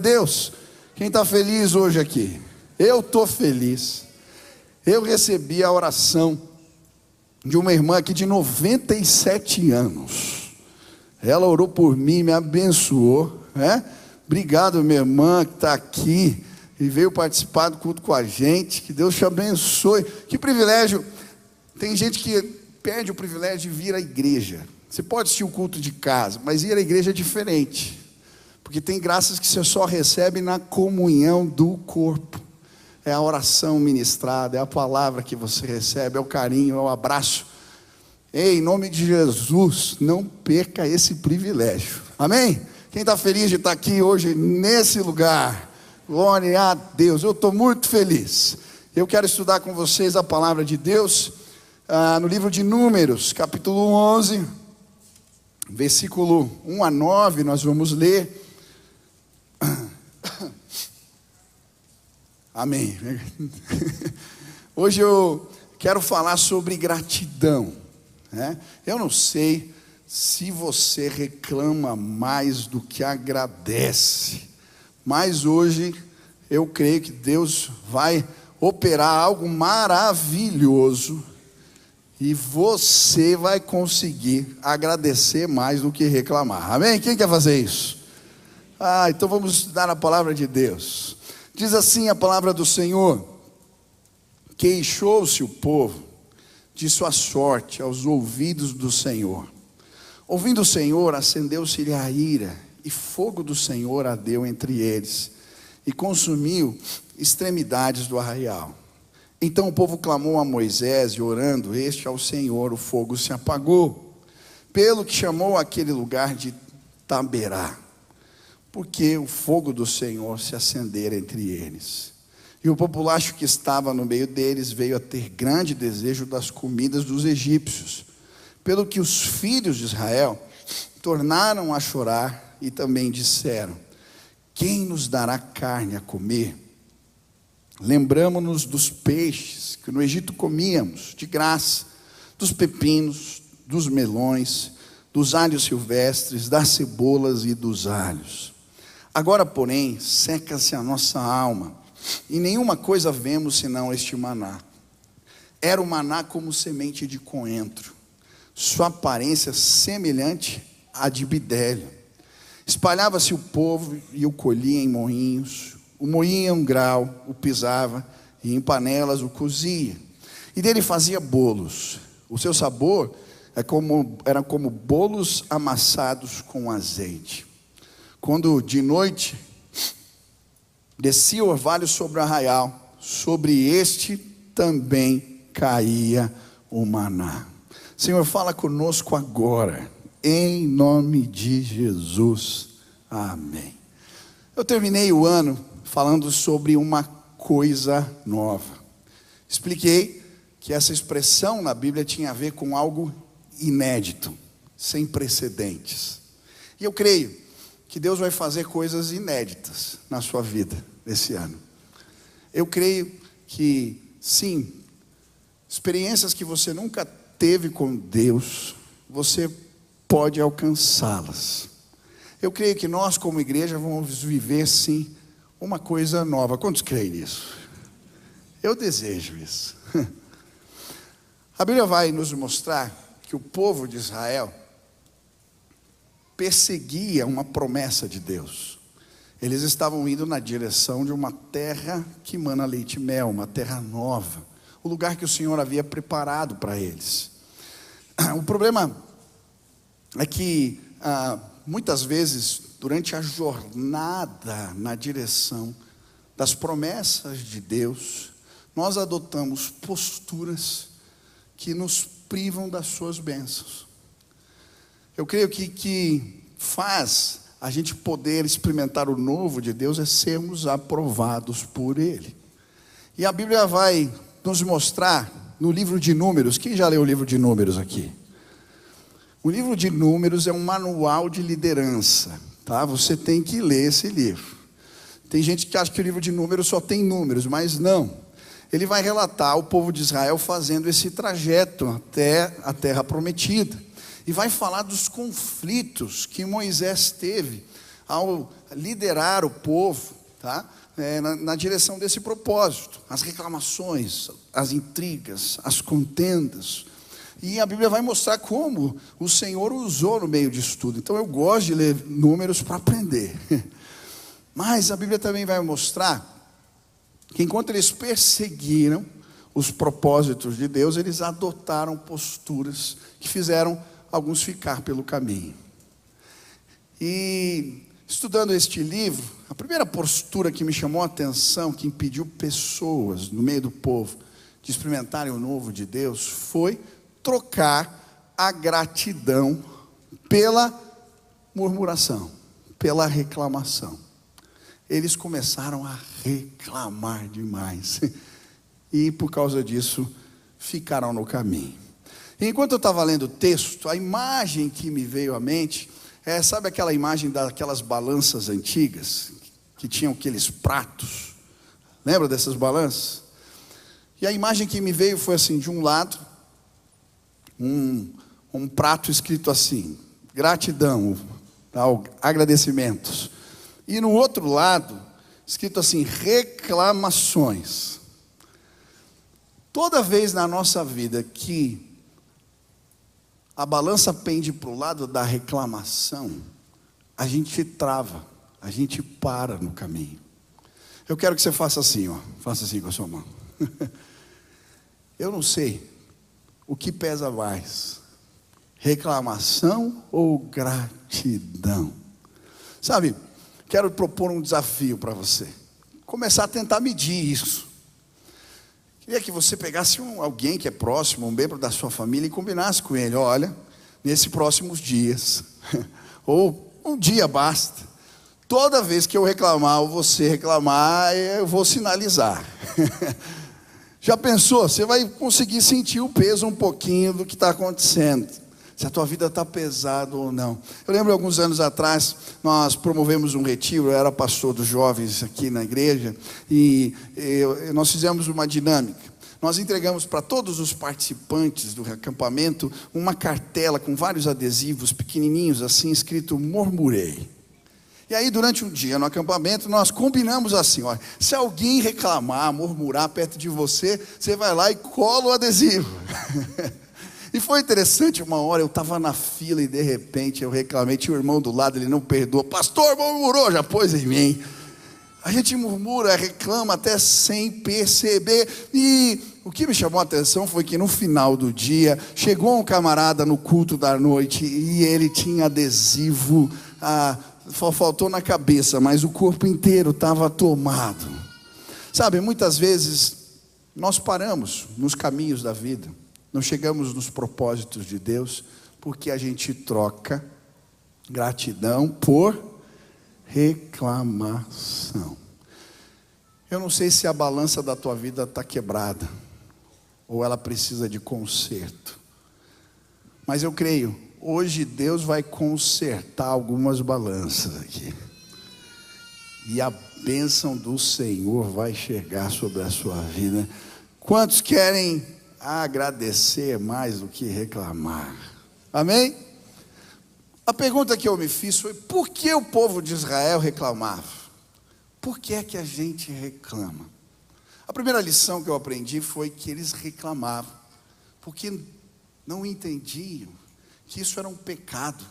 Deus. Quem está feliz hoje aqui? Eu estou feliz. Eu recebi a oração de uma irmã aqui de 97 anos. Ela orou por mim, me abençoou, né? Obrigado, minha irmã, que está aqui e veio participar do culto com a gente. Que Deus te abençoe. Que privilégio. Tem gente que perde o privilégio de vir à igreja. Você pode assistir o culto de casa, mas ir à igreja é diferente, porque tem graças que você só recebe na comunhão do corpo. É a oração ministrada, é a palavra que você recebe, é o carinho, é o abraço. Ei, em nome de Jesus, não perca esse privilégio. Amém? Quem está feliz de estar aqui hoje nesse lugar? Glória a Deus. Eu estou muito feliz. Eu quero estudar com vocês a palavra de Deus no livro de Números, capítulo 11, versículo 1 a 9, nós vamos ler. Amém. Hoje eu quero falar sobre gratidão, né? Eu não sei se você reclama mais do que agradece, mas hoje eu creio que Deus vai operar algo maravilhoso e você vai conseguir agradecer mais do que reclamar. Amém? Quem quer fazer isso? Então vamos estudar a palavra de Deus. Diz assim a palavra do Senhor: queixou-se o povo de sua sorte aos ouvidos do Senhor. Ouvindo o Senhor, acendeu-se-lhe a ira, e fogo do Senhor ardeu entre eles, e consumiu extremidades do arraial. Então o povo clamou a Moisés, e orando ao Senhor, o fogo se apagou, pelo que chamou aquele lugar de Taberá, porque o fogo do Senhor se acendera entre eles. E o populacho que estava no meio deles veio a ter grande desejo das comidas dos egípcios, pelo que os filhos de Israel tornaram a chorar e também disseram: quem nos dará carne a comer? Lembramo-nos dos peixes que no Egito comíamos de graça, dos pepinos, dos melões, dos alhos silvestres, das cebolas e dos alhos. Agora, porém, seca-se a nossa alma, e nenhuma coisa vemos senão este maná. Era o maná como semente de coentro, sua aparência semelhante à de bidélio. Espalhava-se o povo e o colhia em moinhos, o moía em um grau, o pisava, e em panelas o cozia, e dele fazia bolos. O seu sabor era como bolos amassados com azeite. Quando de noite descia o orvalho sobre o arraial, sobre este também caía o maná. Senhor, fala conosco agora, em nome de Jesus, amém. Eu terminei o ano falando sobre uma coisa nova. Expliquei que essa expressão na Bíblia tinha a ver com algo inédito, sem precedentes. E eu creio que Deus vai fazer coisas inéditas na sua vida esse ano. Eu creio que, sim, experiências que você nunca teve com Deus, você pode alcançá-las. Eu creio que nós, como igreja, vamos viver, sim, uma coisa nova. Quantos creem nisso? Eu desejo isso. A Bíblia vai nos mostrar que o povo de Israel perseguia uma promessa de Deus. Eles estavam indo na direção de uma terra que mana leite e mel, uma terra nova, o lugar que o Senhor havia preparado para eles. O problema é que muitas vezes, durante a jornada na direção das promessas de Deus, nós adotamos posturas que nos privam das suas bênçãos. Eu creio que faz a gente poder experimentar o novo de Deus é sermos aprovados por Ele. E a Bíblia vai nos mostrar no livro de Números. Quem já leu o livro de Números aqui? O livro de Números é um manual de liderança, tá? Você tem que ler esse livro. Tem gente que acha que o livro de Números só tem números, mas não. Ele vai relatar o povo de Israel fazendo esse trajeto até a terra prometida. E vai falar dos conflitos que Moisés teve ao liderar o povo, tá? Na direção desse propósito, as reclamações, as intrigas, as contendas. E a Bíblia vai mostrar como o Senhor usou no meio disso tudo. Então eu gosto de ler Números para aprender. Mas a Bíblia também vai mostrar que enquanto eles perseguiram os propósitos de Deus, eles adotaram posturas que fizeram alguns ficar pelo caminho. E estudando este livro, a primeira postura que me chamou a atenção, que impediu pessoas no meio do povo de experimentarem o novo de Deus, foi trocar a gratidão pela murmuração, pela reclamação. Eles começaram a reclamar demais. E por causa disso, ficaram no caminho. E enquanto eu estava lendo o texto, a imagem que me veio à mente sabe aquela imagem daquelas balanças antigas, que tinham aqueles pratos? Lembra dessas balanças? E a imagem que me veio foi assim, de um lado, um prato escrito assim, gratidão, agradecimentos. E no outro lado, escrito assim, reclamações. Toda vez na nossa vida que a balança pende para o lado da reclamação, a gente trava, a gente para no caminho. Eu quero que você faça assim, ó, faça assim com a sua mão. Eu não sei o que pesa mais, reclamação ou gratidão? Sabe, quero propor um desafio para você. Começar a tentar medir isso. Queria que você pegasse alguém que é próximo, um membro da sua família, e combinasse com ele. Olha, nesses próximos dias, ou um dia basta, toda vez que eu reclamar ou você reclamar, eu vou sinalizar. Já pensou? Você vai conseguir sentir o peso um pouquinho do que está acontecendo, se a tua vida está pesada ou não. Eu lembro alguns anos atrás, nós promovemos um retiro, eu era pastor dos jovens aqui na igreja, e nós fizemos uma dinâmica. Nós entregamos para todos os participantes do acampamento uma cartela com vários adesivos pequenininhos, assim, escrito murmurei. E aí durante um dia no acampamento nós combinamos assim, olha, se alguém reclamar, murmurar perto de você, você vai lá e cola o adesivo. E foi interessante, uma hora eu estava na fila e de repente eu reclamei, tinha o irmão do lado, ele não perdoou, pastor murmurou, já pôs em mim. A gente murmura, reclama até sem perceber. E o que me chamou a atenção foi que no final do dia, chegou um camarada no culto da noite e ele tinha adesivo, faltou na cabeça, mas o corpo inteiro estava tomado. Sabe, muitas vezes nós paramos nos caminhos da vida, não chegamos nos propósitos de Deus, porque a gente troca gratidão por reclamação. Eu não sei se a balança da tua vida está quebrada, ou ela precisa de conserto, mas eu creio, hoje Deus vai consertar algumas balanças aqui, e a bênção do Senhor vai chegar sobre a sua vida. Quantos querem agradecer mais do que reclamar? Amém? A pergunta que eu me fiz foi: por que o povo de Israel reclamava? Por que é que a gente reclama? A primeira lição que eu aprendi foi que eles reclamavam porque não entendiam que isso era um pecado,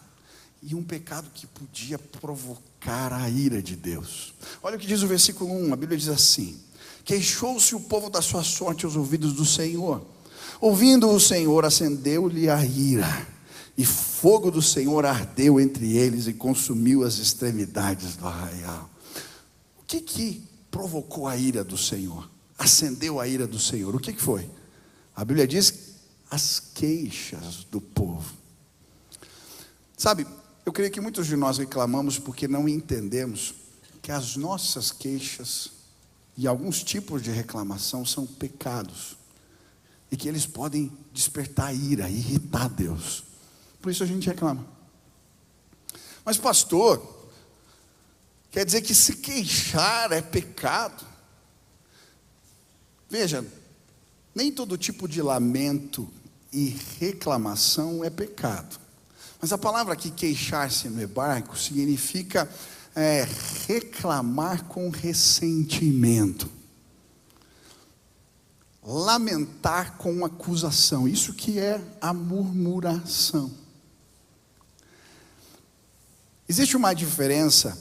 e um pecado que podia provocar a ira de Deus. Olha o que diz o versículo 1, a Bíblia diz assim: queixou-se o povo da sua sorte aos ouvidos do Senhor. Ouvindo o Senhor, acendeu-lhe a ira, e fogo do Senhor ardeu entre eles e consumiu as extremidades do arraial. O que provocou a ira do Senhor? Acendeu a ira do Senhor. O que foi? A Bíblia diz: as queixas do povo. Sabe, eu creio que muitos de nós reclamamos porque não entendemos que as nossas queixas e alguns tipos de reclamação são pecados, e que eles podem despertar ira, irritar Deus. Por isso a gente reclama. Mas pastor, quer dizer que se queixar é pecado? Veja, nem todo tipo de lamento e reclamação é pecado. Mas a palavra aqui, queixar-se no hebraico, significa é reclamar com ressentimento, lamentar com acusação. Isso que é a murmuração. Existe uma diferença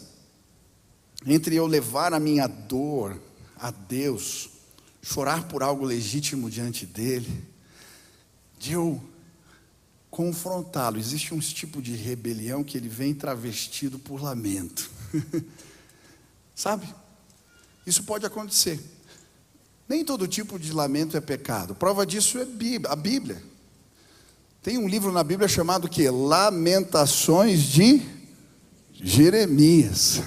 entre eu levar a minha dor a Deus, chorar por algo legítimo diante dele, de eu confrontá-lo. Existe um tipo de rebelião que ele vem travestido por lamento. Sabe? Isso pode acontecer. Nem todo tipo de lamento é pecado. Prova disso é a Bíblia. Tem um livro na Bíblia chamado que? Lamentações de Jeremias.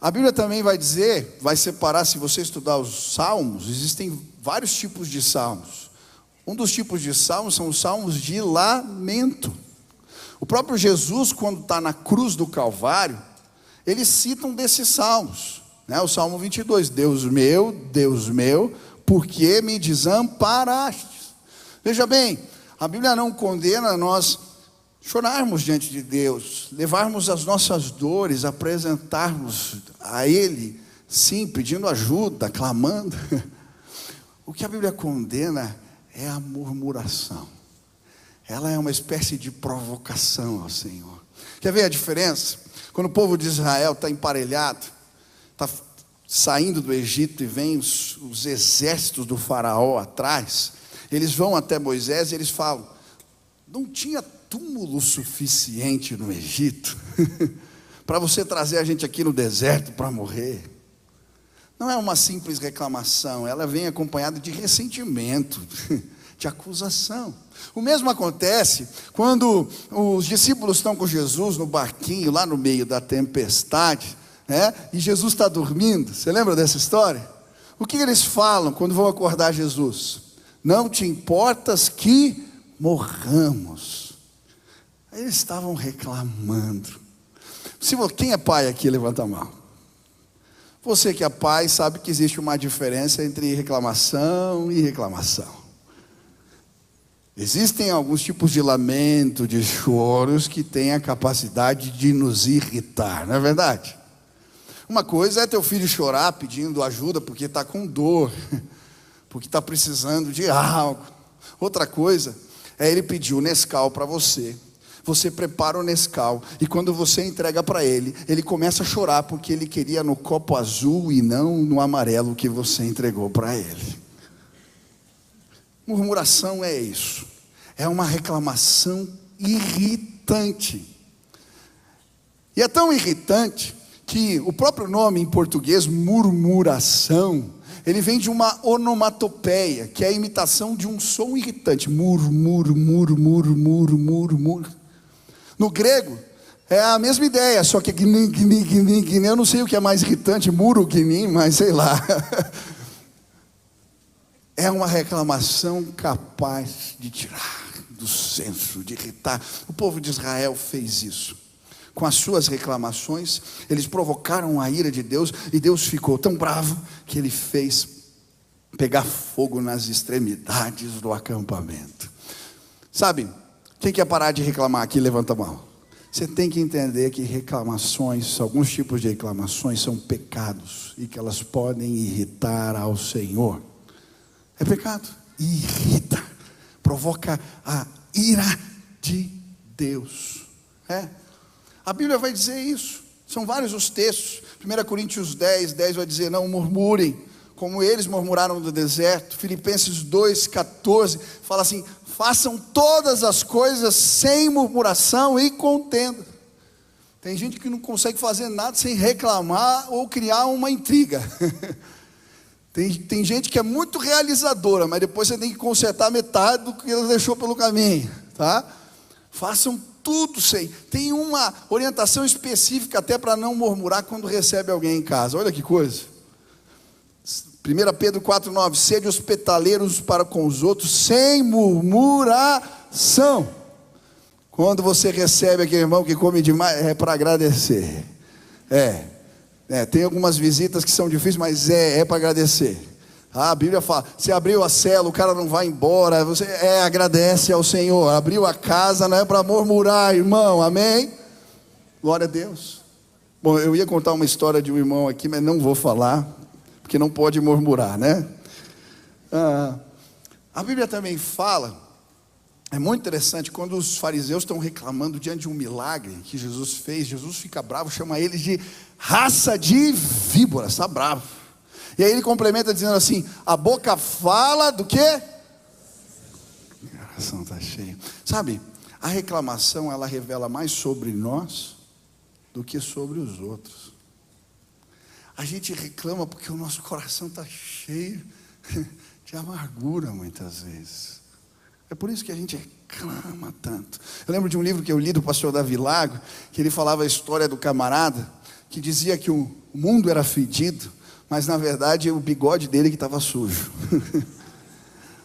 A Bíblia também vai dizer, vai separar, se você estudar os salmos, existem vários tipos de salmos. Um dos tipos de salmos são os salmos de lamento. O próprio Jesus, quando está na cruz do Calvário, ele cita um desses salmos, o Salmo 22, Deus meu, por que me desamparaste? Veja bem, a Bíblia não condena nós chorarmos diante de Deus, levarmos as nossas dores, apresentarmos a Ele, sim, pedindo ajuda, clamando. O que a Bíblia condena é a murmuração. Ela é uma espécie de provocação ao Senhor. Quer ver a diferença? Quando o povo de Israel está emparelhado, está saindo do Egito e vem os exércitos do faraó atrás, eles vão até Moisés e eles falam: não tinha túmulo suficiente no Egito para você trazer a gente aqui no deserto para morrer? Não é uma simples reclamação, ela vem acompanhada de ressentimento, de acusação. O mesmo acontece quando os discípulos estão com Jesus no barquinho, lá no meio da tempestade, e Jesus está dormindo. Você lembra dessa história? O que eles falam quando vão acordar Jesus? Não te importas que morramos. Aí eles estavam reclamando. Quem é pai aqui, levanta a mão. Você que é pai sabe que existe uma diferença entre reclamação e reclamação. Existem alguns tipos de lamento, de choros, que têm a capacidade de nos irritar, não é verdade? Uma coisa é teu filho chorar pedindo ajuda porque está com dor, porque está precisando de algo. Outra coisa é ele pedir o Nescau para você. Você prepara o Nescau e quando você entrega para ele, ele começa a chorar porque ele queria no copo azul e não no amarelo que você entregou para ele. Murmuração é isso. É uma reclamação irritante. E é tão irritante que o próprio nome em português, murmuração, ele vem de uma onomatopeia, que é a imitação de um som irritante. Murmuro. No grego, é a mesma ideia, só que eu não sei o que é mais irritante, muro, guinim, mas sei lá. É uma reclamação capaz de tirar do senso, de irritar. O povo de Israel fez isso. Com as suas reclamações, eles provocaram a ira de Deus, e Deus ficou tão bravo que ele fez pegar fogo nas extremidades do acampamento. Sabe, quem quer parar de reclamar aqui, levanta a mão. Você tem que entender que reclamações, alguns tipos de reclamações são pecados, e que elas podem irritar ao Senhor. É pecado, irrita, provoca a ira de Deus. A Bíblia vai dizer isso, são vários os textos. 1 Coríntios 10 vai dizer: não murmurem, como eles murmuraram no deserto. Filipenses 2,14 fala assim: façam todas as coisas sem murmuração e contenda. Tem gente que não consegue fazer nada sem reclamar ou criar uma intriga. Tem gente que é muito realizadora, mas depois você tem que consertar metade do que ela deixou pelo caminho, tá? Façam tudo sem. Tem uma orientação específica até para não murmurar quando recebe alguém em casa. Olha que coisa. 1 Pedro 4,9: sede hospitaleiros para com os outros sem murmuração. Quando você recebe aquele irmão que come demais, é para agradecer. Tem algumas visitas que são difíceis, mas é para agradecer. A Bíblia fala: se abriu a cela, o cara não vai embora, você agradece ao Senhor. Abriu a casa, não é para murmurar, irmão, amém? Glória a Deus. Bom, eu ia contar uma história de um irmão aqui, mas não vou falar, porque não pode murmurar, né? A Bíblia também fala, é muito interessante, quando os fariseus estão reclamando diante de um milagre que Jesus fez, Jesus fica bravo, chama eles de raça de víboras, está bravo. E aí ele complementa dizendo assim: a boca fala do quê? O coração está cheio. Sabe, a reclamação, ela revela mais sobre nós do que sobre os outros. A gente reclama porque o nosso coração está cheio de amargura muitas vezes. É por isso que a gente reclama tanto. Eu lembro de um livro que eu li do pastor Davi Lago, que ele falava a história do camarada que dizia que o mundo era fedido, mas na verdade o bigode dele que estava sujo.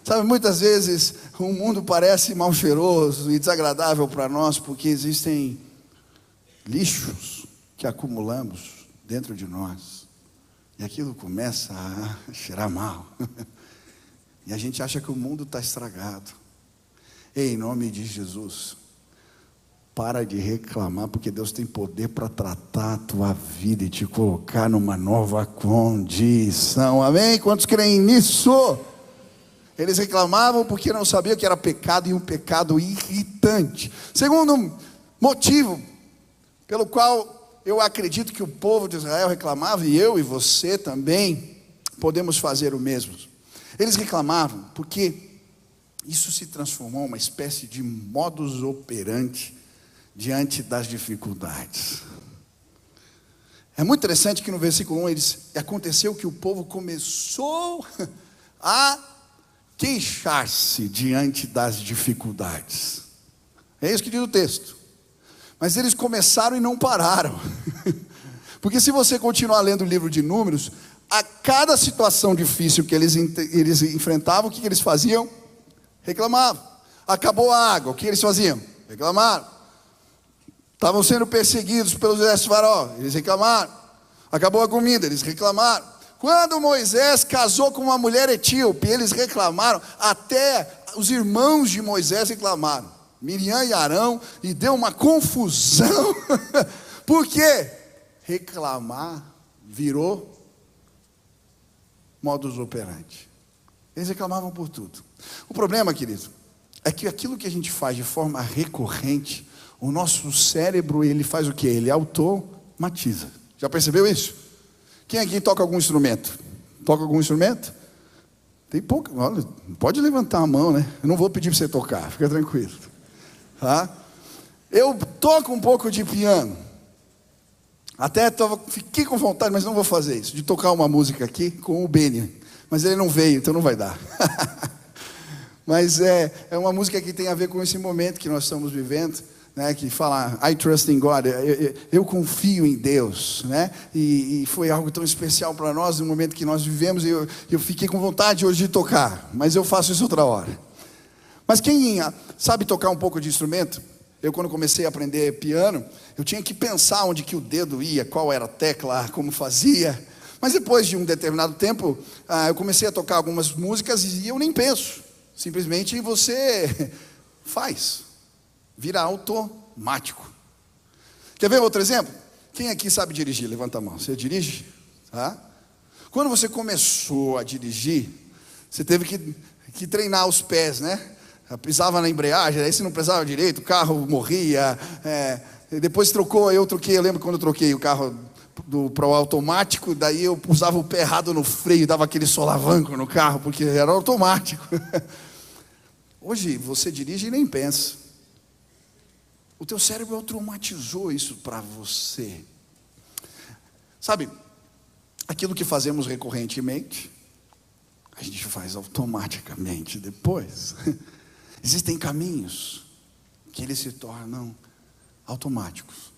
Sabe, muitas vezes o mundo parece mal cheiroso e desagradável para nós, porque existem lixos que acumulamos dentro de nós, e aquilo começa a cheirar mal, e a gente acha que o mundo está estragado. Em nome de Jesus, para de reclamar, porque Deus tem poder para tratar a tua vida e te colocar numa nova condição. Amém? Quantos creem nisso? Eles reclamavam porque não sabiam que era pecado, e um pecado irritante. Segundo motivo pelo qual eu acredito que o povo de Israel reclamava, e eu e você também podemos fazer o mesmo. Eles reclamavam porque isso se transformou em uma espécie de modus operandi diante das dificuldades. É muito interessante que no versículo 1 aconteceu que o povo começou a queixar-se diante das dificuldades. É isso que diz o texto. Mas eles começaram e não pararam. Porque se você continuar lendo o livro de Números, a cada situação difícil que eles enfrentavam, o que eles faziam? Reclamavam. Acabou a água, o que eles faziam? Reclamaram. Estavam sendo perseguidos pelos exércitos de Faraó, eles reclamaram. Acabou a comida, eles reclamaram. Quando Moisés casou com uma mulher etíope, eles reclamaram. Até os irmãos de Moisés reclamaram, Miriam e Arão, e deu uma confusão. Por quê? Reclamar virou modus operandi. Eles reclamavam por tudo. O problema, querido, é que aquilo que a gente faz de forma recorrente, o nosso cérebro, ele faz o quê? Ele automatiza. Já percebeu isso? Quem aqui toca algum instrumento? Toca algum instrumento? Tem pouco. Olha, pode levantar a mão, né? Eu não vou pedir para você tocar, fica tranquilo. Tá? Eu toco um pouco de piano. Até fiquei com vontade, mas não vou fazer isso, de tocar uma música aqui com o Benny. Mas ele não veio, então não vai dar. Mas é uma música que tem a ver com esse momento que nós estamos vivendo, né, que fala, I trust in God, eu confio em Deus, né? E foi algo tão especial para nós no momento que nós vivemos, e eu fiquei com vontade hoje de tocar, mas eu faço isso outra hora. Mas quem sabe tocar um pouco de instrumento, eu quando comecei a aprender piano, eu tinha que pensar onde que o dedo ia, qual era a tecla, como fazia. Mas depois de um determinado tempo, eu comecei a tocar algumas músicas e eu nem penso. Simplesmente você faz. Vira automático. Quer ver outro exemplo? Quem aqui sabe dirigir? Levanta a mão. Você dirige? Tá? Quando você começou a dirigir, você teve que treinar os pés, né? Pisava na embreagem, aí se não pesava direito, o carro morria. Depois trocou, eu lembro quando eu troquei o carro para o automático, daí eu usava o pé errado no freio, dava aquele solavanco no carro, porque era automático. Hoje você dirige e nem pensa. O teu cérebro automatizou isso para você. Sabe, aquilo que fazemos recorrentemente, a gente faz automaticamente depois. Existem caminhos que eles se tornam automáticos.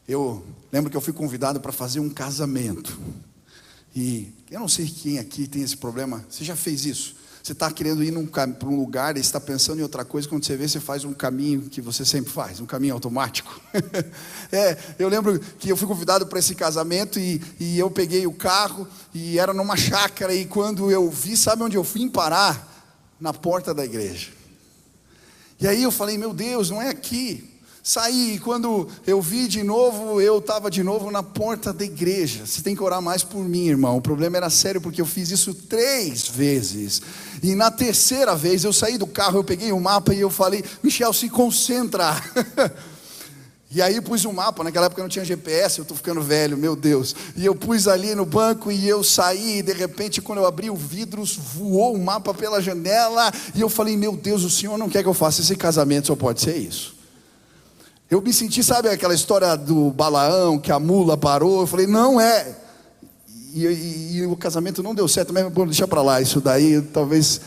Eu lembro que eu fui convidado para fazer um casamento. E eu não sei quem aqui tem esse problema. Você já fez isso? Você está querendo ir para um lugar e está pensando em outra coisa. Quando você vê, você faz um caminho que você sempre faz, um caminho automático. Eu lembro que eu fui convidado para esse casamento e eu peguei o carro e era numa chácara. E quando eu vi, sabe onde eu fui parar? Na porta da igreja. E aí eu falei, meu Deus, não é aqui. Saí, e quando eu vi de novo, eu estava de novo na porta da igreja. Você tem que orar mais por mim, irmão. O problema era sério, porque eu fiz isso 3 vezes. E na terceira vez, eu saí do carro, eu peguei o mapa e eu falei: Michel, se concentra. E aí pus um mapa, naquela época não tinha GPS, eu estou ficando velho, meu Deus. E eu pus ali no banco e eu saí, e de repente quando eu abri o vidro, voou o mapa pela janela. E eu falei: meu Deus, o Senhor não quer que eu faça esse casamento, só pode ser isso. Eu me senti, sabe aquela história do Balaão, que a mula parou? Eu falei: não é. E o casamento não deu certo, mas bom, deixa para lá isso daí, talvez.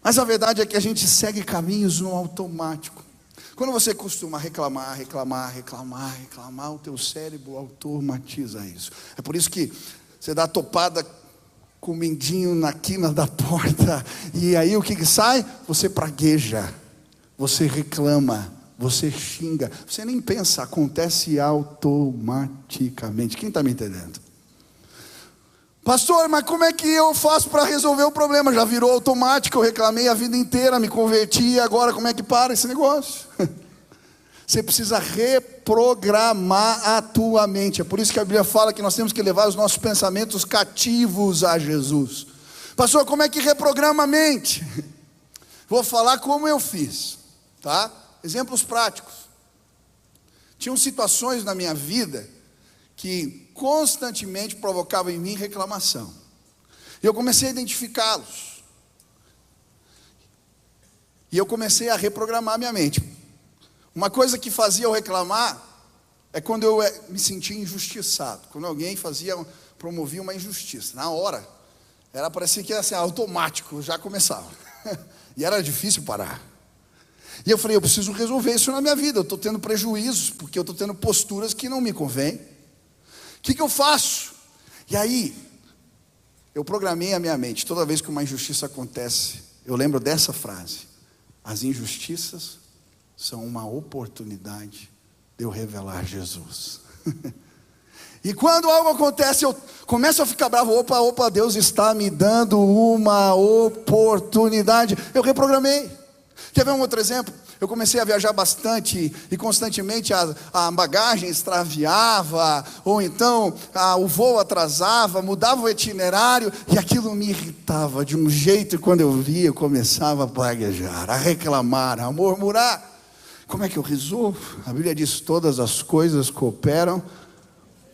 Mas a verdade é que a gente segue caminhos no automático. Quando você costuma reclamar, o teu cérebro automatiza isso. É por isso que você dá topada com o mindinho na quina da porta, e aí o que sai? Você pragueja, você reclama, você xinga, você nem pensa, acontece automaticamente. Quem está me entendendo? Pastor, mas como é que eu faço para resolver o problema? Já virou automático, eu reclamei a vida inteira, me converti, e agora como é que para esse negócio? Você precisa reprogramar a tua mente. É por isso que a Bíblia fala que nós temos que levar os nossos pensamentos cativos a Jesus. Pastor, como é que reprograma a mente? Vou falar como eu fiz, tá? Exemplos práticos. Tinham situações na minha vida que constantemente provocavam em mim reclamação. E eu comecei a identificá-los. E eu comecei a reprogramar minha mente. Uma coisa que fazia eu reclamar é quando eu me sentia injustiçado. Quando alguém promovia uma injustiça. Na hora, parecia que era assim, automático, já começava. E era difícil parar. E eu falei: eu preciso resolver isso na minha vida. Eu estou tendo prejuízos, porque eu estou tendo posturas que não me convêm. O que eu faço? E aí, eu programei a minha mente. Toda vez que uma injustiça acontece, eu lembro dessa frase: as injustiças são uma oportunidade de eu revelar Jesus. E quando algo acontece, eu começo a ficar bravo. Opa, Deus está me dando uma oportunidade. Eu reprogramei. Quer ver um outro exemplo? Eu comecei a viajar bastante e constantemente a bagagem extraviava, ou então o voo atrasava, mudava o itinerário, e aquilo me irritava de um jeito. E quando eu via, eu começava a praguejar, a reclamar, a murmurar. Como é que eu resolvo? A Bíblia diz: todas as coisas cooperam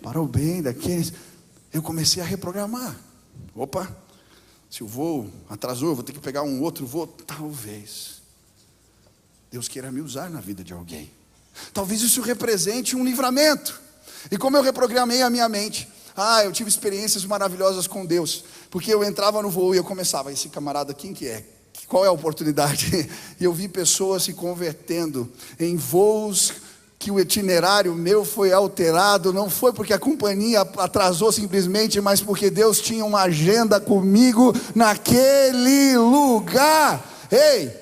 para o bem daqueles. Eu comecei a reprogramar. Opa, se o voo atrasou, eu vou ter que pegar um outro voo. Talvez Deus queira me usar na vida de alguém. Talvez isso represente um livramento. E como eu reprogramei a minha mente, eu tive experiências maravilhosas com Deus. Porque eu entrava no voo e eu começava: esse camarada, quem que é? Qual é a oportunidade? E eu vi pessoas se convertendo em voos que o itinerário meu foi alterado. Não foi porque a companhia atrasou simplesmente, mas porque Deus tinha uma agenda comigo naquele lugar. Ei,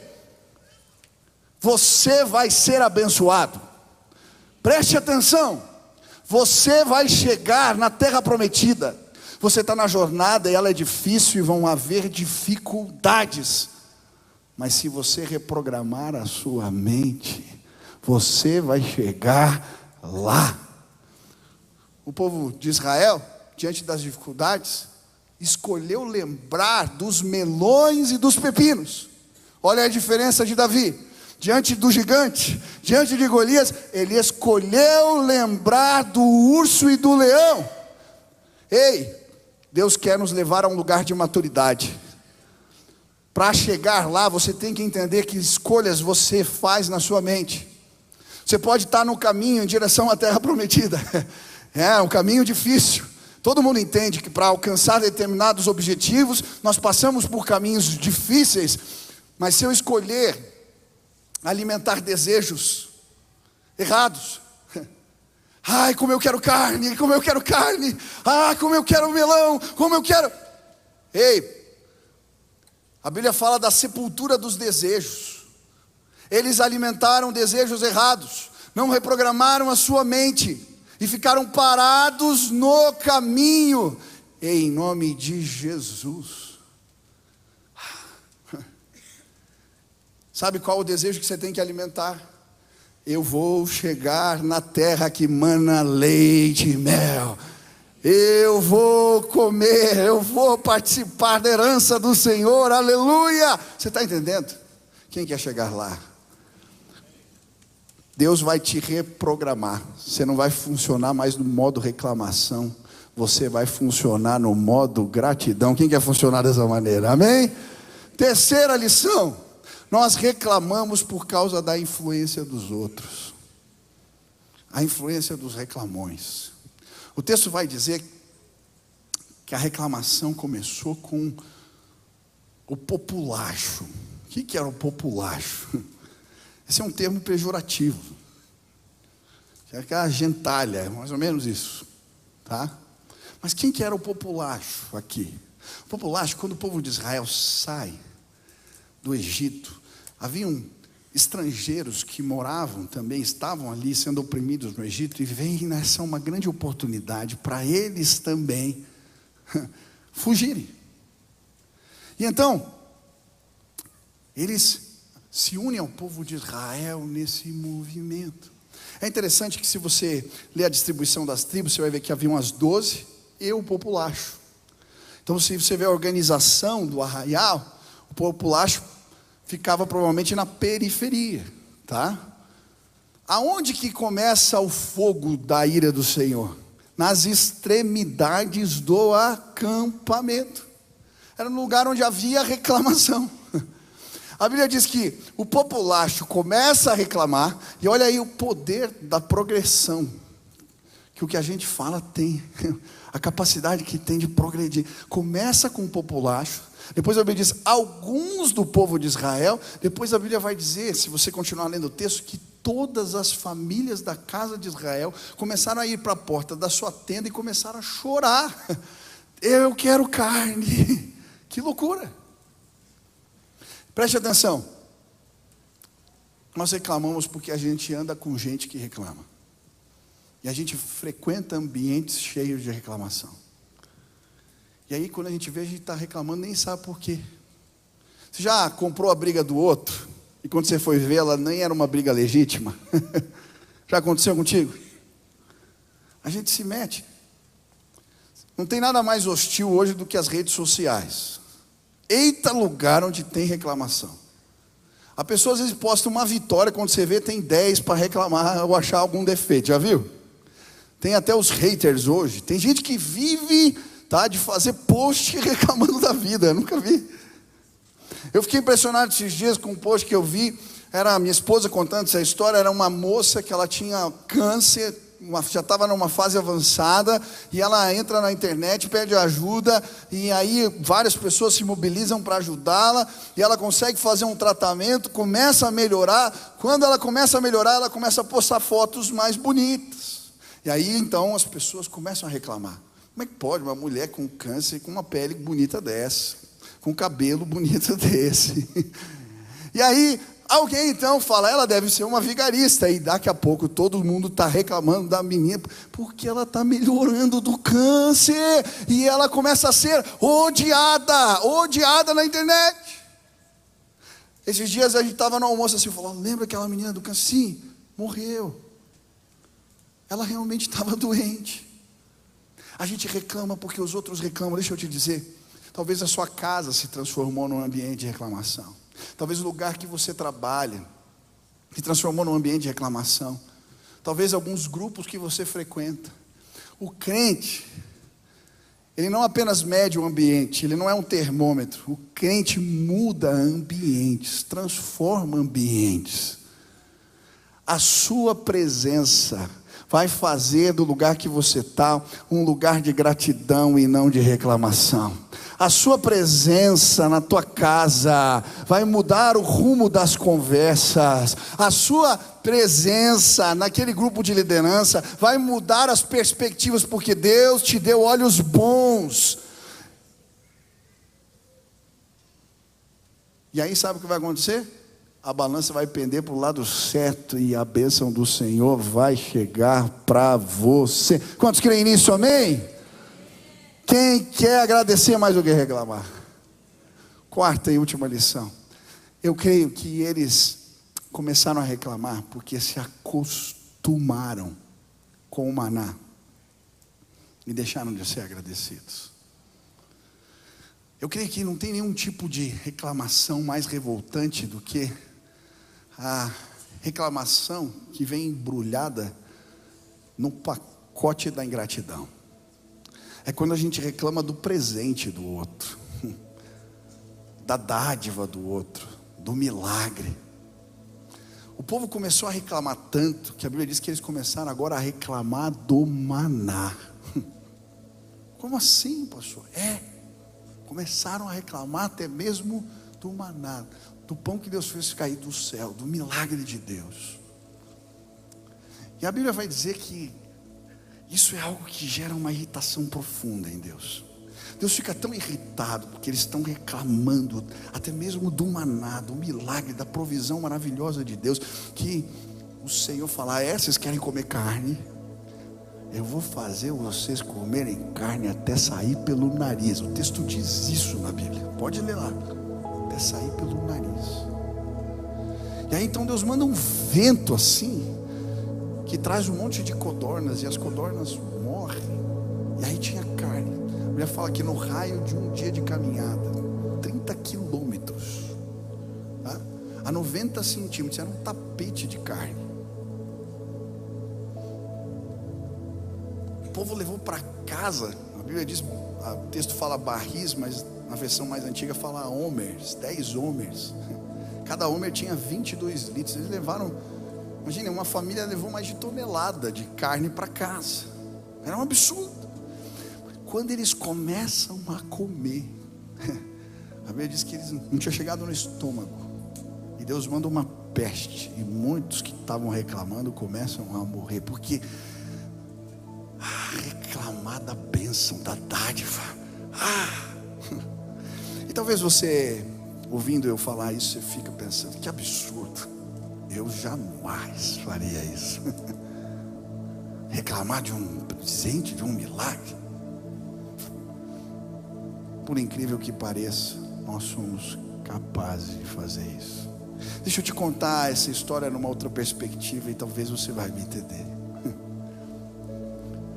você vai ser abençoado. Preste atenção. Você vai chegar na terra prometida. Você está na jornada e ela é difícil e vão haver dificuldades. Mas se você reprogramar a sua mente, você vai chegar lá. O povo de Israel, diante das dificuldades, escolheu lembrar dos melões e dos pepinos. Olha a diferença de Davi. Diante do gigante, diante de Golias, ele escolheu lembrar do urso e do leão. Ei, Deus quer nos levar a um lugar de maturidade. Para chegar lá, você tem que entender que escolhas você faz na sua mente. Você pode estar no caminho em direção à terra prometida. É um caminho difícil. Todo mundo entende que para alcançar determinados objetivos, nós passamos por caminhos difíceis. Mas se eu escolher alimentar desejos errados, como eu quero carne, como eu quero carne, como eu quero melão, como eu quero... Ei, a Bíblia fala da sepultura dos desejos. Eles alimentaram desejos errados, não reprogramaram a sua mente e ficaram parados no caminho. Em nome de Jesus. Sabe qual o desejo que você tem que alimentar? Eu vou chegar na terra que mana leite e mel. Eu vou comer, eu vou participar da herança do Senhor, aleluia. Você está entendendo? Quem quer chegar lá? Deus vai te reprogramar. Você não vai funcionar mais no modo reclamação. Você vai funcionar no modo gratidão. Quem quer funcionar dessa maneira? Amém? Terceira lição. Nós reclamamos por causa da influência dos outros. A influência dos reclamões. O texto vai dizer que a reclamação começou com o populacho. O que era o populacho? Esse é um termo pejorativo. É aquela gentalha, mais ou menos isso. Tá? Mas quem que era o populacho aqui? O populacho, quando o povo de Israel sai do Egito, haviam estrangeiros que moravam também, estavam ali sendo oprimidos no Egito, e vem nessa uma grande oportunidade para eles também fugirem. E então, eles se unem ao povo de Israel nesse movimento. É interessante que se você ler a distribuição das tribos, você vai ver que haviam as 12 e o populacho. Então se você vê a organização do arraial, o populacho ficava provavelmente na periferia, tá? Aonde que começa o fogo da ira do Senhor? Nas extremidades do acampamento. Era um lugar onde havia reclamação. A Bíblia diz que o populacho começa a reclamar, e olha aí o poder da progressão, que o que a gente fala tem, a capacidade que tem de progredir. Começa com o populacho, depois a Bíblia diz, alguns do povo de Israel, depois a Bíblia vai dizer, se você continuar lendo o texto, que todas as famílias da casa de Israel começaram a ir para a porta da sua tenda e começaram a chorar. Eu quero carne. Que loucura. Preste atenção. Nós reclamamos porque a gente anda com gente que reclama. E a gente frequenta ambientes cheios de reclamação. E aí quando a gente vê, a gente está reclamando, nem sabe por quê. Você já comprou a briga do outro, e quando você foi ver, ela nem era uma briga legítima? Já aconteceu contigo? A gente se mete. Não tem nada mais hostil hoje do que as redes sociais. Eita lugar onde tem reclamação. A pessoa às vezes posta uma vitória, quando você vê tem 10 para reclamar ou achar algum defeito, já viu? Tem até os haters hoje. Tem gente que vive, tá, de fazer post reclamando da vida. Eu nunca vi. Eu fiquei impressionado esses dias com um post que eu vi. Era a minha esposa contando essa história. Era uma moça que ela tinha câncer, já estava numa fase avançada, e ela entra na internet, pede ajuda, e aí várias pessoas se mobilizam para ajudá-la, e ela consegue fazer um tratamento, começa a melhorar. Quando ela começa a melhorar, ela começa a postar fotos mais bonitas, e aí então as pessoas começam a reclamar. Como é que pode uma mulher com câncer, com uma pele bonita dessa, com cabelo bonito desse? E aí alguém então fala, ela deve ser uma vigarista, e daqui a pouco todo mundo está reclamando da menina, porque ela está melhorando do câncer, e ela começa a ser odiada na internet. Esses dias a gente estava no almoço assim, falou, lembra aquela menina do câncer? Sim, morreu. Ela realmente estava doente. A gente reclama porque os outros reclamam. Deixa eu te dizer, talvez a sua casa se transformou num ambiente de reclamação. Talvez o lugar que você trabalha se transformou num ambiente de reclamação. Talvez alguns grupos que você frequenta. O crente, ele não apenas mede o ambiente, ele não é um termômetro. O crente muda ambientes, transforma ambientes. A sua presença vai fazer do lugar que você está um lugar de gratidão e não de reclamação. A sua presença na tua casa vai mudar o rumo das conversas. A sua presença naquele grupo de liderança vai mudar as perspectivas, porque Deus te deu olhos bons. E aí sabe o que vai acontecer? A balança vai pender para o lado certo, e a bênção do Senhor vai chegar para você. Quantos creem nisso, amém? Quem quer agradecer mais do que reclamar? Quarta e última lição. Eu creio que eles começaram a reclamar porque se acostumaram com o maná e deixaram de ser agradecidos. Eu creio que não tem nenhum tipo de reclamação mais revoltante do que a reclamação que vem embrulhada no pacote da ingratidão. É quando a gente reclama do presente do outro, da dádiva do outro, do milagre. O povo começou a reclamar tanto que a Bíblia diz que eles começaram agora a reclamar do maná. Como assim, pastor? Começaram a reclamar até mesmo do maná, do pão que Deus fez cair do céu, do milagre de Deus. E a Bíblia vai dizer que isso é algo que gera uma irritação profunda em Deus. Deus fica tão irritado porque eles estão reclamando até mesmo do maná, do milagre, da provisão maravilhosa de Deus, que o Senhor fala: vocês querem comer carne? Eu vou fazer vocês comerem carne até sair pelo nariz. O texto diz isso na Bíblia, pode ler lá, até sair pelo nariz. E aí então Deus manda um vento assim, que traz um monte de codornas, e as codornas morrem, e aí tinha carne. A Bíblia fala que no raio de um dia de caminhada, 30 quilômetros, tá? A 90 centímetros, era um tapete de carne. O povo levou para casa, a Bíblia diz, o texto fala barris, mas na versão mais antiga fala homers, 10 homers. Cada homer tinha 22 litros. Eles levaram, imagine, uma família levou mais de tonelada de carne para casa. Era um absurdo. Quando eles começam a comer, a Bíblia diz que eles não tinham chegado no estômago, e Deus manda uma peste, e muitos que estavam reclamando começam a morrer, porque reclamar da bênção, da dádiva. E talvez você, ouvindo eu falar isso, você fica pensando: que absurdo, eu jamais faria isso. Reclamar de um presente, de um milagre. Por incrível que pareça, nós somos capazes de fazer isso. Deixa eu te contar essa história numa outra perspectiva, e talvez você vai me entender.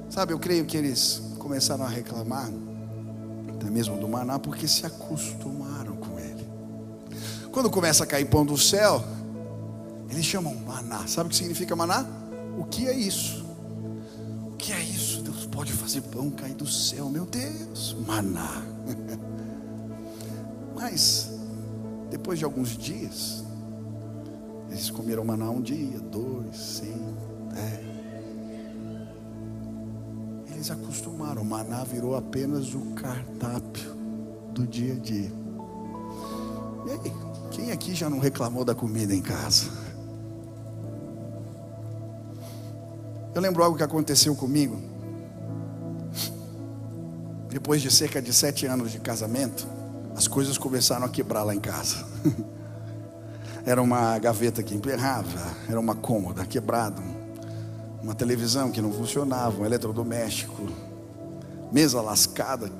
Sabe, eu creio que eles começaram a reclamar até mesmo do maná porque se acostumaram com ele. Quando começa a cair pão do céu, eles chamam maná. Sabe o que significa maná? O que é isso? O que é isso? Deus pode fazer pão cair do céu, meu Deus, maná. Mas depois de alguns dias, eles comeram maná um dia, 2, 5, 10. Eles acostumaram, o maná virou apenas o cardápio do dia a dia. E aí, quem aqui já não reclamou da comida em casa? Eu lembro algo que aconteceu comigo. Depois de cerca de 7 anos de casamento, as coisas começaram a quebrar lá em casa. Era uma gaveta que emperrava, era uma cômoda quebrada, uma televisão que não funcionava, um eletrodoméstico, mesa lascada.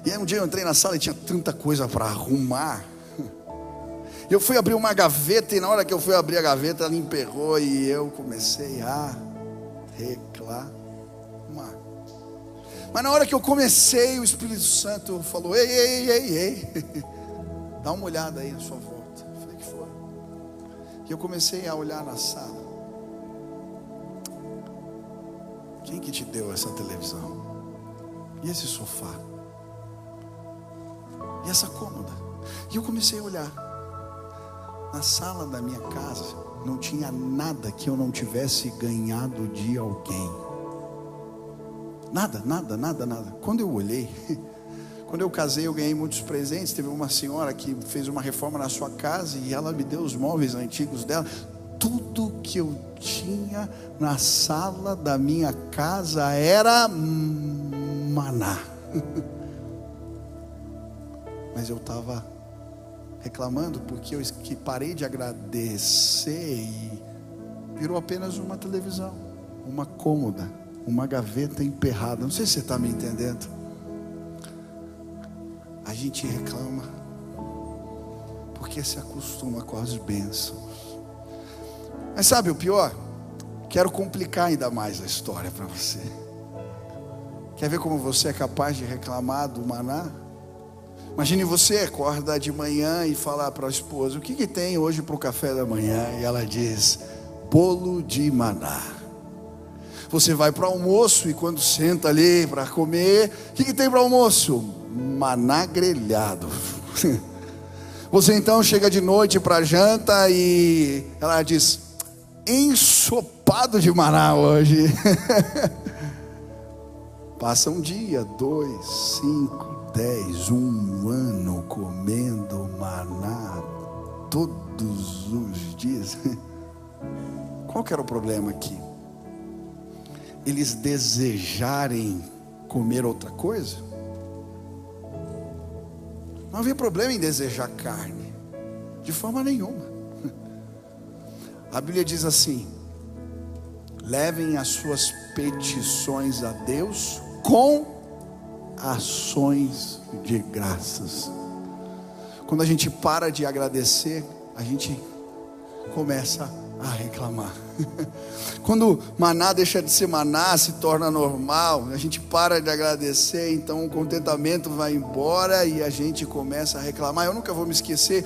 E aí um dia eu entrei na sala e tinha tanta coisa para arrumar. Eu fui abrir uma gaveta, e na hora que eu fui abrir a gaveta, ela emperrou, e eu comecei a reclamar. Mas na hora que eu comecei, o Espírito Santo falou: ei, dá uma olhada aí à sua volta. Eu falei: que foi? E eu comecei a olhar na sala. Quem que te deu essa televisão? E esse sofá? E essa cômoda? E eu comecei a olhar. Na sala da minha casa não tinha nada que eu não tivesse ganhado de alguém. Nada. Quando eu olhei, quando eu casei, eu ganhei muitos presentes. Teve uma senhora que fez uma reforma na sua casa, e ela me deu os móveis antigos dela. Tudo que eu tinha na sala da minha casa era maná. Mas eu estava reclamando porque eu parei de agradecer, e virou apenas uma televisão, uma cômoda, uma gaveta emperrada. Não sei se você está me entendendo. A gente reclama porque se acostuma com as bênçãos. Mas sabe o pior? Quero complicar ainda mais a história para você. Quer ver como você é capaz de reclamar do maná? Imagine você acorda de manhã e falar para a esposa: o que tem hoje para o café da manhã? E ela diz: bolo de maná. Você vai para o almoço e quando senta ali para comer, o que tem para o almoço? Maná grelhado. Você então chega de noite para a janta e ela diz: ensopado de maná hoje. Passa um dia, 2, 5, 10, um ano comendo maná todos os dias. Qual que era o problema aqui? Eles desejarem comer outra coisa? Não havia problema em desejar carne, de forma nenhuma. A Bíblia diz assim: levem as suas petições a Deus com ações de graças. Quando a gente para de agradecer, a gente começa a reclamar. Quando maná deixa de ser maná, se torna normal, a gente para de agradecer, então o contentamento vai embora e a gente começa a reclamar. Eu nunca vou me esquecer,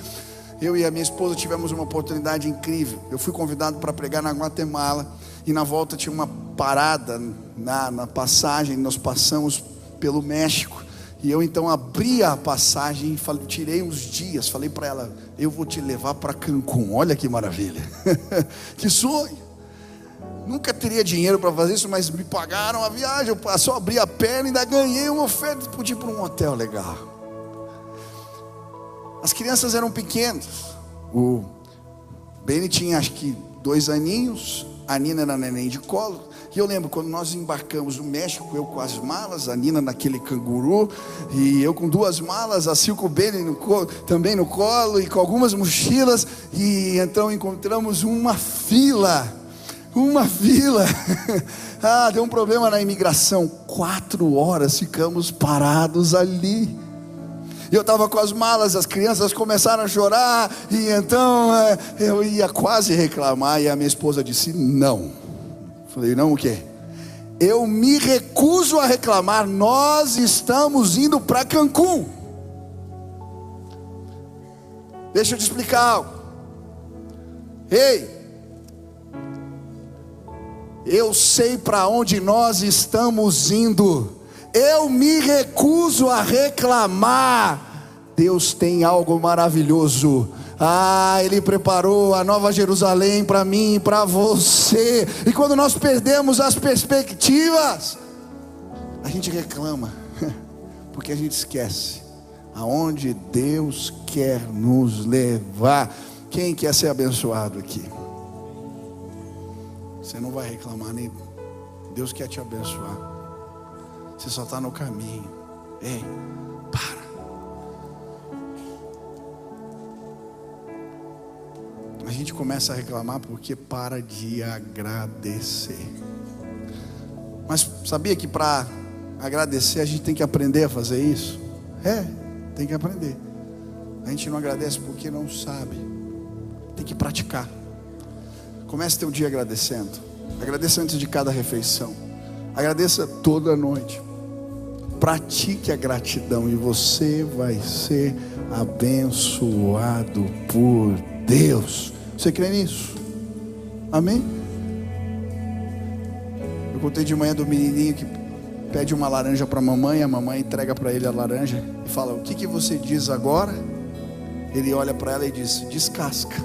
eu e a minha esposa tivemos uma oportunidade incrível. Eu fui convidado para pregar na Guatemala e na volta tinha uma parada na passagem. Nós passamos pelo México e eu então abri a passagem e tirei uns dias, falei para ela: eu vou te levar para Cancún. Olha que maravilha. Que sonho. Nunca teria dinheiro para fazer isso, mas me pagaram a viagem. Eu só abri a perna e ainda ganhei uma oferta, pude ir para um hotel legal. As crianças eram pequenas. O Benny tinha acho que 2 aninhos, a Nina era neném de colo. E eu lembro quando nós embarcamos no México, eu com as malas, a Nina naquele canguru, e eu com 2 malas, a Sil com o Benny também no colo, e com algumas mochilas. E então encontramos uma fila. Deu um problema na imigração. 4 horas ficamos parados ali. E eu estava com as malas, as crianças começaram a chorar. E então eu ia quase reclamar. E a minha esposa disse: não. Falei: não o quê? Eu me recuso a reclamar. Nós estamos indo para Cancún. Deixa eu te explicar algo. Ei, eu sei para onde nós estamos indo. Eu me recuso a reclamar. Deus tem algo maravilhoso. Ele preparou a Nova Jerusalém para mim e para você. E quando nós perdemos as perspectivas, a gente reclama, porque a gente esquece aonde Deus quer nos levar. Quem quer ser abençoado aqui? Você não vai reclamar, nem Deus quer te abençoar. Você só está no caminho. Ei, para. A gente começa a reclamar porque para de agradecer. Mas sabia que para agradecer a gente tem que aprender a fazer isso? Tem que aprender. A gente não agradece porque não sabe. Tem que praticar. Comece teu dia agradecendo. Agradeça antes de cada refeição. Agradeça toda noite. Pratique a gratidão e você vai ser abençoado por Deus. Você crê nisso? Amém? Eu contei de manhã do menininho que pede uma laranja para a mamãe. A mamãe entrega para ele a laranja e fala: o que você diz agora? Ele olha para ela e diz: descasca.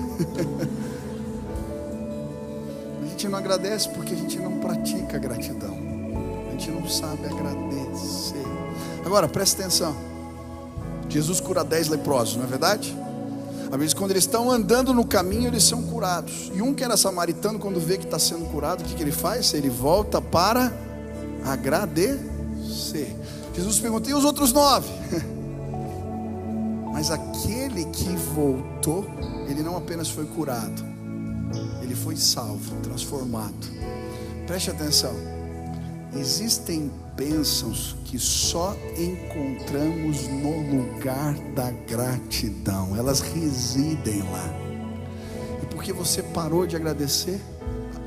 A gente não agradece porque a gente não pratica a gratidão. A gente não sabe agradecer. Agora presta atenção. Jesus cura 10 leprosos, não é verdade? Às vezes quando eles estão andando no caminho, eles são curados. E um que era samaritano, quando vê que está sendo curado, o que ele faz? Ele volta para agradecer. Jesus pergunta: e os outros 9? Mas aquele que voltou, ele não apenas foi curado, ele foi salvo, transformado. Preste atenção. Existem bênçãos que só encontramos no lugar da gratidão. Elas residem lá. E porque você parou de agradecer,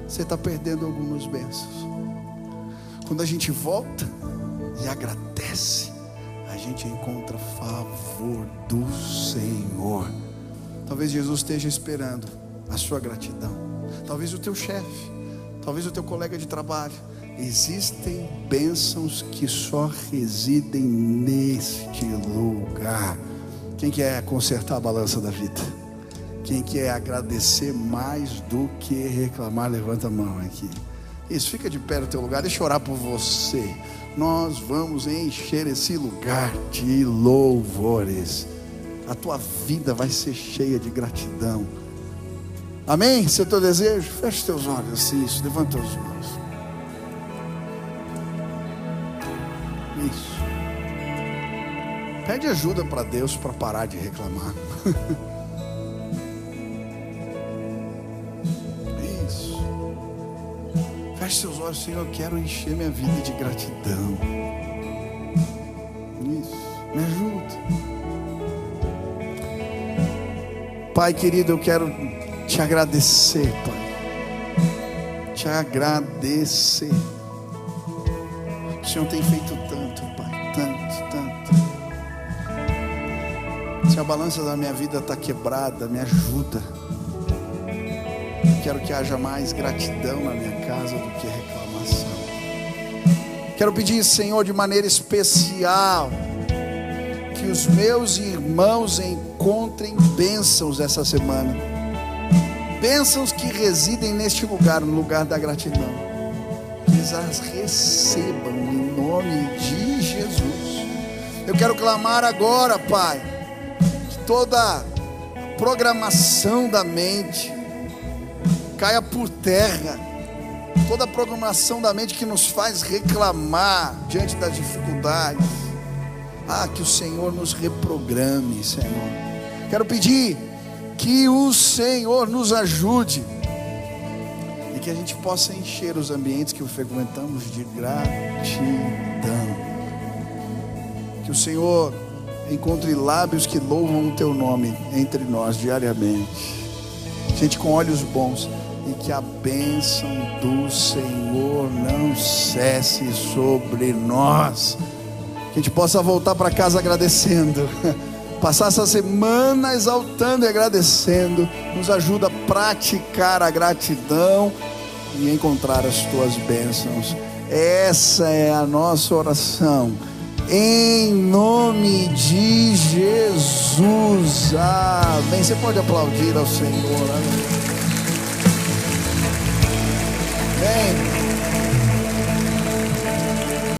você está perdendo algumas bênçãos. Quando a gente volta e agradece, a gente encontra favor do Senhor. Talvez Jesus esteja esperando a sua gratidão. Talvez o teu chefe, talvez o teu colega de trabalho. Existem bênçãos que só residem neste lugar. Quem quer consertar a balança da vida? Quem quer agradecer mais do que reclamar? Levanta a mão aqui. Isso, fica de pé no teu lugar. Deixa eu orar por você. Nós vamos encher esse lugar de louvores. A tua vida vai ser cheia de gratidão. Amém? Esse é o teu desejo? Feche os teus olhos assim, isso. Levanta os mãos. Isso. Pede ajuda para Deus para parar de reclamar. Isso. Feche seus olhos, Senhor. Eu quero encher minha vida de gratidão. Isso. Me ajuda. Pai querido, eu quero te agradecer, Pai. Te agradecer. O Senhor tem feito tanto, Pai, tanto. Se a balança da minha vida está quebrada, me ajuda. Quero que haja mais gratidão na minha casa do que reclamação. Quero pedir, Senhor, de maneira especial, que os meus irmãos encontrem bênçãos essa semana. Bênçãos que residem neste lugar, no lugar da gratidão. Que eles as recebam em nome de Jesus. Eu quero clamar agora, Pai, que toda programação da mente caia por terra. Toda programação da mente que nos faz reclamar diante das dificuldades. Que o Senhor nos reprograme, Senhor. Quero pedir que o Senhor nos ajude e que a gente possa encher os ambientes que frequentamos de gratidão. Que o Senhor encontre lábios que louvam o teu nome entre nós diariamente. Gente com olhos bons. E que a bênção do Senhor não cesse sobre nós. Que a gente possa voltar para casa agradecendo. Passar essa semana exaltando e agradecendo. Nos ajuda a praticar a gratidão e encontrar as tuas bênçãos. Essa é a nossa oração. Em nome de Jesus. Amém. Você pode aplaudir ao Senhor. Amém.